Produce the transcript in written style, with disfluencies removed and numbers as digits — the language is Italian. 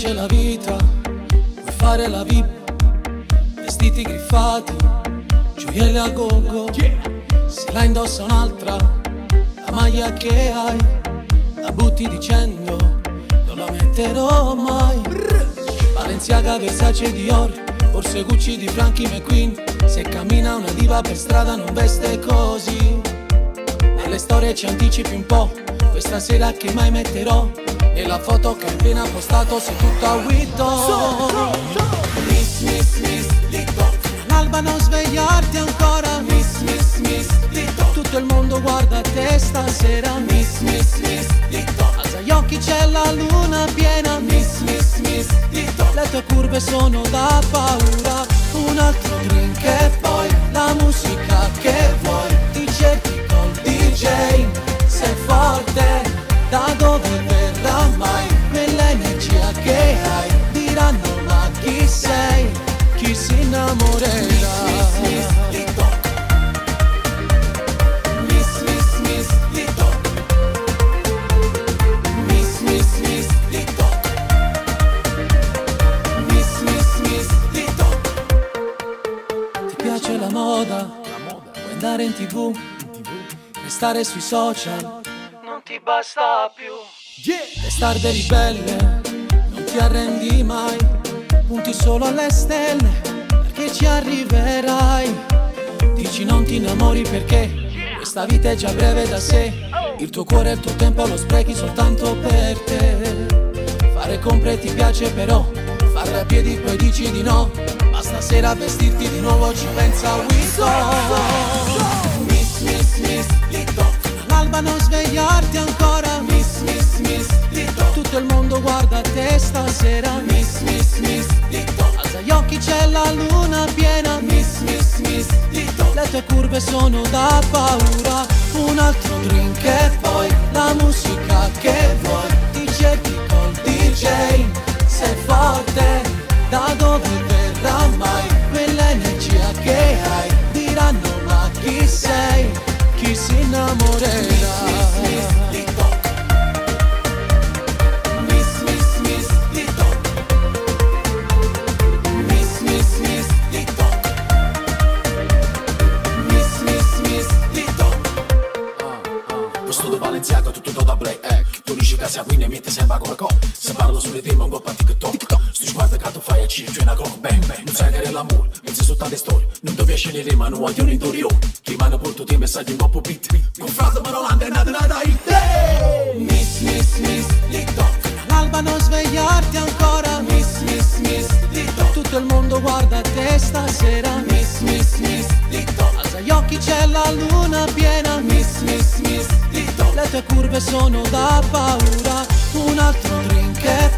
piace la vita, vuoi fare la VIP, vestiti griffati, gioielli a gogo. Se la indossa un'altra, la maglia che hai, la butti dicendo non la metterò mai. Balenciaga, Versace, Dior, forse Gucci di Frankie McQueen. Se cammina una diva per strada non veste così. Nelle storie ci anticipi un po', questa sera che mai metterò, e la foto che hai appena postato sei tutta Witto. Miss, miss, miss, TikTok. All'alba non svegliarti ancora. Miss, miss, miss, TikTok. Tutto il mondo guarda te stasera. Miss, miss, miss, TikTok. Alza gli occhi, c'è la luna piena. Miss, miss, miss, TikTok. Le tue curve sono da paura. Un altro drink e poi la musica che vuoi. Ti cerchi col DJ, sei forte, da dove verrà mai? Quell'energia che hai, diranno ma chi sei? Chi si innamorerà? Miss, miss, TikTok. Miss, miss, miss, TikTok. Miss, miss, miss, TikTok. Miss, miss, miss, TikTok. Ti piace la moda? Vuoi andare in TV? Restare sui social non ti basta più. Testarde ribelle, non ti arrendi mai. Punti solo alle stelle, perché ci arriverai. Dici non ti innamori perché questa vita è già breve da sé. Il tuo cuore e il tuo tempo lo sprechi soltanto per te. Fare compre ti piace però, farle a piedi poi dici di no. Ma stasera vestirti di nuovo ci pensa Witto. Miss, miss, miss, TikTok. All'alba non svegliarti ancora. Miss, miss, miss, TikTok. Tutto il mondo guarda te stasera. Miss, miss, miss, TikTok. Alza gli occhi, c'è la luna piena. Miss, miss, miss, TikTok. Le tue curve sono da paura. Un altro drink e poi la musica che vuoi. Ti cerchi col DJ, sei forte, da dove verrà mai? Quell'energia che hai, diranno ma chi sei? Chi si innamorerà? Miss, miss, TikTok. Miss, miss, miss, TikTok. Miss, miss, miss, TikTok. Miss, miss, miss, TikTok. Vestito Balenciaga, tutto da black. Tu dici che sei qui, ne metti sempre a qualcosa. Se parlo sulle teme, un po' a TikTok. Sto sguardo che tu fai a circo, una clock, bang, bang. Non sai che è l'amore, pensi su tante storie. Non devi scegliere, ma non voglio un interiore. Ti mando per tutti i messaggi un po' più beat. Con frase parolante, nada hit. Miss, miss, miss, TikTok. All'alba non svegliarti ancora. Miss, miss, miss, TikTok. Tutto il mondo guarda te stasera. Miss, miss, miss, TikTok. Alza gli occhi, c'è la luna piena. Miss, miss, miss, TikTok. Le tue curve sono da paura. Un altro drink e